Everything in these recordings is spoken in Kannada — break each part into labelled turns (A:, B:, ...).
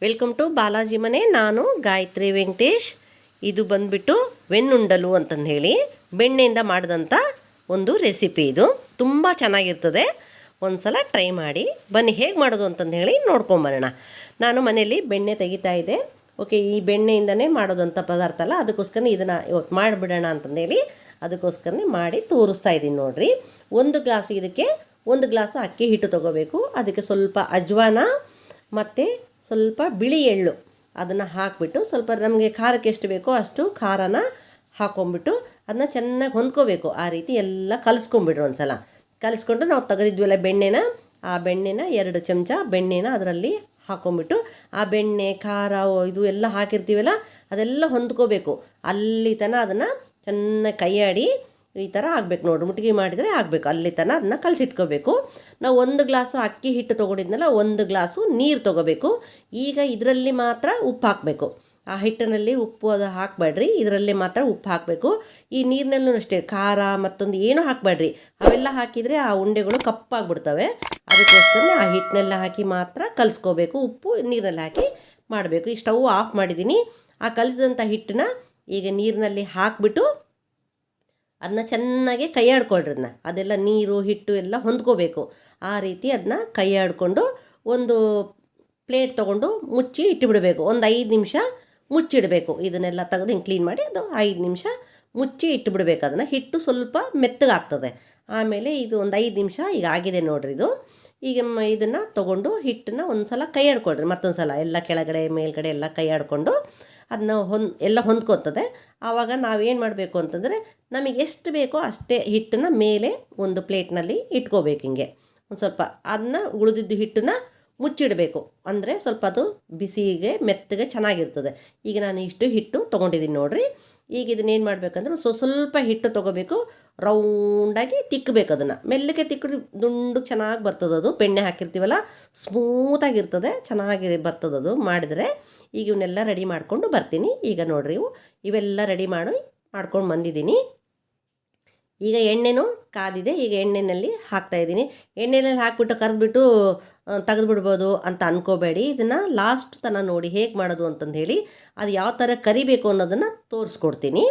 A: ವೆಲ್ಕಮ್ ಟು ಬಾಲಾಜಿ ಮನೆ. ನಾನು ಗಾಯತ್ರಿ ವೆಂಕಟೇಶ್. ಇದು ಬಂದುಬಿಟ್ಟು ವೆನ್ನುಂಡಲು ಅಂತಂದು ಹೇಳಿ ಬೆಣ್ಣೆಯಿಂದ ಮಾಡಿದಂಥ ಒಂದು ರೆಸಿಪಿ. ಇದು ತುಂಬ ಚೆನ್ನಾಗಿರ್ತದೆ. ಒಂದು ಸಲ ಟ್ರೈ ಮಾಡಿ ಬನ್ನಿ. ಹೇಗೆ ಮಾಡೋದು ಅಂತಂದು ಹೇಳಿ ನೋಡ್ಕೊಂಬರೋಣ. ನಾನು ಮನೆಯಲ್ಲಿ ಬೆಣ್ಣೆ ತೆಗಿತಾ ಇದ್ದೆ. ಓಕೆ, ಈ ಬೆಣ್ಣೆಯಿಂದನೇ ಮಾಡೋದಂಥ ಪದಾರ್ಥ ಅಲ್ಲ, ಅದಕ್ಕೋಸ್ಕರ ಇದನ್ನು ಇವತ್ತು ಮಾಡಿಬಿಡೋಣ ಅಂತಂದೇಳಿ ಅದಕ್ಕೋಸ್ಕರನೇ ಮಾಡಿ ತೋರಿಸ್ತಾ ಇದ್ದೀನಿ ನೋಡಿರಿ. ಇದಕ್ಕೆ ಒಂದು ಗ್ಲಾಸು ಅಕ್ಕಿ ಹಿಟ್ಟು ತೊಗೋಬೇಕು. ಅದಕ್ಕೆ ಸ್ವಲ್ಪ ಅಜ್ವಾನ ಮತ್ತು ಸ್ವಲ್ಪ ಬಿಳಿ ಎಳ್ಳು ಅದನ್ನು ಹಾಕಿಬಿಟ್ಟು, ಸ್ವಲ್ಪ ನಮಗೆ ಖಾರಕ್ಕೆ ಎಷ್ಟು ಬೇಕೋ ಅಷ್ಟು ಖಾರನ ಹಾಕ್ಕೊಂಬಿಟ್ಟು ಅದನ್ನ ಚೆನ್ನಾಗಿ ಹೊಂದ್ಕೋಬೇಕು. ಆ ರೀತಿ ಎಲ್ಲ ಕಲಿಸ್ಕೊಂಬಿಡ್ರಿ. ಒಂದು ಸಲ ಕಲಿಸ್ಕೊಂಡು ನಾವು ತೆಗೆದಿದ್ವಲ್ಲ ಆ ಬೆಣ್ಣೆನ 2 ಚಮಚ ಬೆಣ್ಣೆನ ಅದರಲ್ಲಿ ಹಾಕ್ಕೊಂಬಿಟ್ಟು, ಆ ಬೆಣ್ಣೆ ಖಾರ ಇದು ಎಲ್ಲ ಹಾಕಿರ್ತೀವಲ್ಲ ಅದೆಲ್ಲ ಹೊಂದ್ಕೋಬೇಕು. ಅಲ್ಲಿ ತನಕ ಅದನ್ನು ಚೆನ್ನಾಗಿ ಕೈಯಾಡಿ ಈ ಥರ ಆಗಬೇಕು ನೋಡಿರಿ. ಮುಟ್ಟಿಗೆ ಮಾಡಿದರೆ ಆಗಬೇಕು. ಅಲ್ಲಿ ತನಕ ಅದನ್ನು ಕಲಸಿಟ್ಕೋಬೇಕು. ನಾವು 1 ಗ್ಲಾಸು ಅಕ್ಕಿ ಹಿಟ್ಟು ತೊಗೊಂಡಿದ್ನಲ್ಲ, 1 ಗ್ಲಾಸು ನೀರು ತೊಗೋಬೇಕು. ಈಗ ಇದರಲ್ಲಿ ಮಾತ್ರ ಉಪ್ಪು ಹಾಕಬೇಕು. ಆ ಹಿಟ್ಟಿನಲ್ಲಿ ಉಪ್ಪು ಅದು ಹಾಕಬೇಡ್ರಿ, ಇದರಲ್ಲಿ ಮಾತ್ರ ಉಪ್ಪು ಹಾಕಬೇಕು. ಈ ನೀರಿನಲ್ಲೂ ಅಷ್ಟೇ ಖಾರ ಮತ್ತೊಂದು ಏನೂ ಹಾಕಬೇಡ್ರಿ. ಅವೆಲ್ಲ ಹಾಕಿದರೆ ಆ ಉಂಡೆಗಳು ಕಪ್ಪಾಗ್ಬಿಡ್ತವೆ. ಅದಕ್ಕೋಸ್ಕರ ಆ ಹಿಟ್ಟನ್ನೆಲ್ಲ ಹಾಕಿ ಮಾತ್ರ ಕಲಿಸ್ಕೋಬೇಕು. ಉಪ್ಪು ನೀರಲ್ಲಿ ಹಾಕಿ ಮಾಡಬೇಕು. ಈ ಸ್ಟವ್ ಆಫ್ ಮಾಡಿದ್ದೀನಿ. ಆ ಕಲಿಸಿದಂಥ ಹಿಟ್ಟನ್ನ ಈಗ ನೀರಿನಲ್ಲಿ ಹಾಕಿಬಿಟ್ಟು ಅದನ್ನ ಚೆನ್ನಾಗಿ ಕೈಯಾಡ್ಕೊಳ್ರಿ. ಅದೆಲ್ಲ ನೀರು ಹಿಟ್ಟು ಎಲ್ಲ ಹೊಂದ್ಕೋಬೇಕು. ಆ ರೀತಿ ಅದನ್ನ ಕೈಯಾಡಿಕೊಂಡು ಒಂದು ಪ್ಲೇಟ್ ತೊಗೊಂಡು ಮುಚ್ಚಿ ಇಟ್ಟುಬಿಡಬೇಕು. ಒಂದು 5 ನಿಮಿಷ ಮುಚ್ಚಿಡಬೇಕು. ಇದನ್ನೆಲ್ಲ ತೆಗೆದು ಹಿಂಗೆ ಕ್ಲೀನ್ ಮಾಡಿ ಅದು 5 ನಿಮಿಷ ಮುಚ್ಚಿ ಇಟ್ಟುಬಿಡ್ಬೇಕು. ಅದನ್ನು ಹಿಟ್ಟು ಸ್ವಲ್ಪ ಮೆತ್ತಗಾಗ್ತದೆ. ಆಮೇಲೆ ಇದು ಒಂದು 5 ನಿಮಿಷ ಈಗ ಆಗಿದೆ ನೋಡಿರಿ. ಈಗ ಇದನ್ನು ತೊಗೊಂಡು ಹಿಟ್ಟನ್ನು ಒಂದು ಸಲ ಕೈಯಾಡ್ಕೊಳ್ರಿ. ಮತ್ತೊಂದು ಸಲ ಎಲ್ಲ ಕೆಳಗಡೆ ಮೇಲ್ಗಡೆ ಎಲ್ಲ ಕೈಯಾಡಿಕೊಂಡು ಅದನ್ನ ಎಲ್ಲ ಹೊಂದ್ಕೊತದೆ. ಆವಾಗ ನಾವೇನು ಮಾಡಬೇಕು ಅಂತಂದರೆ, ನಮಗೆ ಎಷ್ಟು ಬೇಕೋ ಅಷ್ಟೇ ಹಿಟ್ಟನ್ನು ಮೇಲೆ ಒಂದು ಪ್ಲೇಟ್ನಲ್ಲಿ ಇಟ್ಕೋಬೇಕು. ಹಿಂಗೆ ಒಂದು ಸ್ವಲ್ಪ ಅದನ್ನ ಉಳಿದಿದ್ದು ಹಿಟ್ಟನ್ನು ಮುಚ್ಚಿಡಬೇಕು. ಅಂದರೆ ಸ್ವಲ್ಪ ಅದು ಬಿಸಿಗೆ ಮೆತ್ತಗೆ ಚೆನ್ನಾಗಿರ್ತದೆ. ಈಗ ನಾನು ಇಷ್ಟು ಹಿಟ್ಟು ತೊಗೊಂಡಿದ್ದೀನಿ ನೋಡಿರಿ. ಈಗ ಇದನ್ನೇನು ಮಾಡಬೇಕಂದ್ರೆ ಸ್ವಲ್ಪ ಹಿಟ್ಟು ತೊಗೋಬೇಕು. ರೌಂಡಾಗಿ ತಿಕ್ಕಬೇಕು. ಅದನ್ನು ಮೆಲ್ಲಗೆ ತಿಕ್ಕಿ ದುಂಡು ಚೆನ್ನಾಗಿ ಬರ್ತದೆ. ಅದು ಬೆಣ್ಣೆ ಹಾಕಿರ್ತೀವಲ್ಲ, ಸ್ಮೂತಾಗಿರ್ತದೆ, ಚೆನ್ನಾಗಿ ಬರ್ತದದು ಮಾಡಿದರೆ. ಈಗ ಇವನ್ನೆಲ್ಲ ರೆಡಿ ಮಾಡಿಕೊಂಡು ಬರ್ತೀನಿ. ಈಗ ನೋಡಿರಿ, ಇವೆಲ್ಲ ರೆಡಿ ಮಾಡ್ಕೊಂಡು ಬಂದಿದ್ದೀನಿ. ಈಗ ಎಣ್ಣೆನೂ ಕಾದಿದೆ. ಈಗ ಎಣ್ಣೆಯಲ್ಲಿ ಹಾಕ್ತಾಯಿದ್ದೀನಿ. ಎಣ್ಣೆಯಲ್ಲಿ ಹಾಕಿಬಿಟ್ಟು ಕರೆದ್ಬಿಟ್ಟು ತೆಗೆದುಬಿಡ್ಬೋದು ಅಂತ ಅಂದ್ಕೋಬೇಡಿ. ಇದನ್ನು ಲಾಸ್ಟ್ ತನಕ ನೋಡಿ ಹೇಗೆ ಮಾಡೋದು ಅಂತಂದು ಹೇಳಿ, ಅದು ಯಾವ ಥರ ಕರಿಬೇಕು ಅನ್ನೋದನ್ನು ತೋರಿಸ್ಕೊಡ್ತೀನಿ.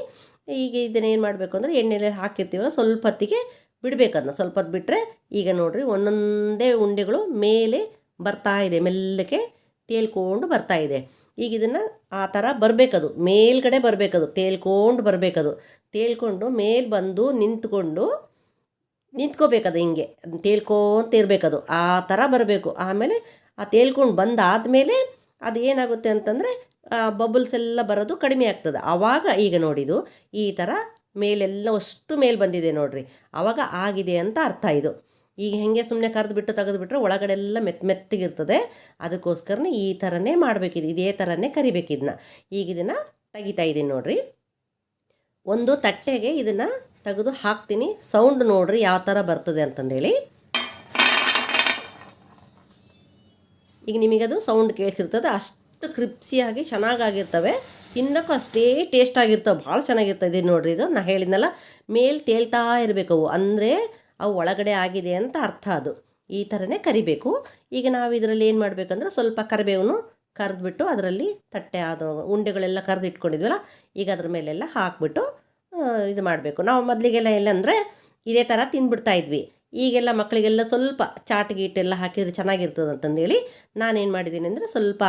A: ಈಗ ಇದನ್ನೇನು ಮಾಡಬೇಕು ಅಂದರೆ, ಎಣ್ಣೆಯಲ್ಲಿ ಹಾಕಿರ್ತೀವಲ್ಲ ಸ್ವಲ್ಪ ಹೊತ್ತಿಗೆ ಬಿಡಬೇಕು. ಅದನ್ನ ಸ್ವಲ್ಪ ಹೊತ್ತು ಬಿಟ್ಟರೆ ಈಗ ನೋಡಿರಿ ಒಂದೊಂದೇ ಉಂಡೆಗಳು ಮೇಲೆ ಬರ್ತಾ ಇದೆ, ಮೆಲ್ಲಕ್ಕೆ ತೇಲ್ಕೊಂಡು ಬರ್ತಾ ಇದೆ. ಈಗ ಇದನ್ನು ಆ ಥರ ಬರಬೇಕದು, ಮೇಲ್ಗಡೆ ಬರಬೇಕದು, ತೇಲ್ಕೊಂಡು ಬರಬೇಕದು. ತೇಲ್ಕೊಂಡು ಮೇಲೆ ಬಂದು ನಿಂತ್ಕೋಬೇಕದು. ಹಿಂಗೆ ತೇಲ್ಕೊಂತಿರ್ಬೇಕದು, ಆ ಥರ ಬರಬೇಕು. ಆಮೇಲೆ ಆ ತೇಲ್ಕೊಂಡು ಬಂದಾದಮೇಲೆ ಅದು ಏನಾಗುತ್ತೆ ಅಂತಂದರೆ ಬಬಲ್ಸ್ ಎಲ್ಲ ಬರೋದು ಕಡಿಮೆ ಆಗ್ತದೆ. ಆವಾಗ ಈಗ ನೋಡಿದು ಈ ಥರ ಮೇಲೆಲ್ಲ ಅಷ್ಟು ಮೇಲೆ ಬಂದಿದೆ ನೋಡಿರಿ, ಆವಾಗ ಆಗಿದೆ ಅಂತ ಅರ್ಥ. ಇದು ಈಗ ಹೇಗೆ ಸುಮ್ಮನೆ ಕರೆದುಬಿಟ್ಟು ತೆಗೆದುಬಿಟ್ರೆ ಒಳಗಡೆ ಎಲ್ಲ ಮೆತ್ತಗಿರ್ತದೆ. ಅದಕ್ಕೋಸ್ಕರನೇ ಈ ಥರನೇ ಮಾಡಬೇಕಿದು, ಇದೇ ಥರನೇ ಕರಿಬೇಕಿದನ್ನ. ಈಗ ಇದನ್ನು ತೆಗಿತಾ ಇದ್ದೀನಿ ನೋಡಿರಿ. ಒಂದು ತಟ್ಟೆಗೆ ಇದನ್ನು ತೆಗೆದು ಹಾಕ್ತೀನಿ. ಸೌಂಡ್ ನೋಡಿರಿ ಯಾವ ಥರ ಬರ್ತದೆ ಅಂತಂದೇಳಿ. ಈಗ ನಿಮಗದು ಸೌಂಡ್ ಕೇಳಿಸಿರ್ತದೆ. ಅಷ್ಟು ಕ್ರಿಪ್ಸಿಯಾಗಿ ಚೆನ್ನಾಗಾಗಿರ್ತವೆ. ತಿನ್ನೋಕ್ಕೂ ಅಷ್ಟೇ ಟೇಸ್ಟ್ ಆಗಿರ್ತವೆ, ಭಾಳ ಚೆನ್ನಾಗಿರ್ತದೆ ನೋಡಿರಿ. ಇದು ನಾನು ಹೇಳಿದ್ನಲ್ಲ, ಮೇಲೆ ತೇಲ್ತಾ ಇರಬೇಕು ಅವು, ಅಂದರೆ ಅವು ಒಳಗಡೆ ಆಗಿದೆ ಅಂತ ಅರ್ಥ. ಅದು ಈ ಥರನೇ ಕರಿಬೇಕು. ಈಗ ನಾವು ಇದರಲ್ಲಿ ಏನು ಮಾಡಬೇಕಂದ್ರೆ, ಸ್ವಲ್ಪ ಕರಿಬೇವನ್ನು ಕರೆದ್ಬಿಟ್ಟು ಅದರಲ್ಲಿ ತಟ್ಟೆ ಅದು ಉಂಡೆಗಳೆಲ್ಲ ಕರೆದು ಇಟ್ಕೊಂಡಿದ್ವಲ್ಲ, ಈಗ ಅದ್ರ ಮೇಲೆಲ್ಲ ಹಾಕ್ಬಿಟ್ಟು ಇದು ಮಾಡಬೇಕು. ನಾವು ಮೊದಲಿಗೆಲ್ಲ ಎಲ್ಲಂದರೆ ಇದೇ ಥರ ತಿಂದ್ಬಿಡ್ತಾ ಇದ್ವಿ. ಈಗೆಲ್ಲ ಮಕ್ಕಳಿಗೆಲ್ಲ ಸ್ವಲ್ಪ ಚಾಟ್ ಗೀಟೆಲ್ಲ ಹಾಕಿದರೆ ಚೆನ್ನಾಗಿರ್ತದೆ ಅಂತಂದೇಳಿ ನಾನೇನು ಮಾಡಿದ್ದೀನಿ ಅಂದರೆ, ಸ್ವಲ್ಪ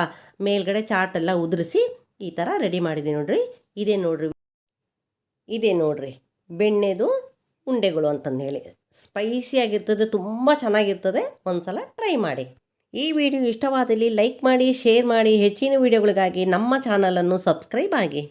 A: ಮೇಲ್ಗಡೆ ಚಾಟೆಲ್ಲ ಉದುರಿಸಿ ಈ ಥರ ರೆಡಿ ಮಾಡಿದ್ದೀನಿ ನೋಡಿರಿ. ಇದೇ ನೋಡಿರಿ ಬೆಣ್ಣೆದು ಉಂಡೆಗಳು ಅಂತಂದೇಳಿ. ಸ್ಪೈಸಿಯಾಗಿರ್ತದೆ, ತುಂಬ ಚೆನ್ನಾಗಿರ್ತದೆ. ಒಂದು ಸಲ ಟ್ರೈ ಮಾಡಿ. ಈ ವಿಡಿಯೋ ಇಷ್ಟವಾದಲ್ಲಿ ಲೈಕ್ ಮಾಡಿ, ಶೇರ್ ಮಾಡಿ. ಹೆಚ್ಚಿನ ವಿಡಿಯೋಗಳಿಗಾಗಿ ನಮ್ಮ ಚಾನಲನ್ನು ಸಬ್ಸ್ಕ್ರೈಬ್ ಆಗಿ.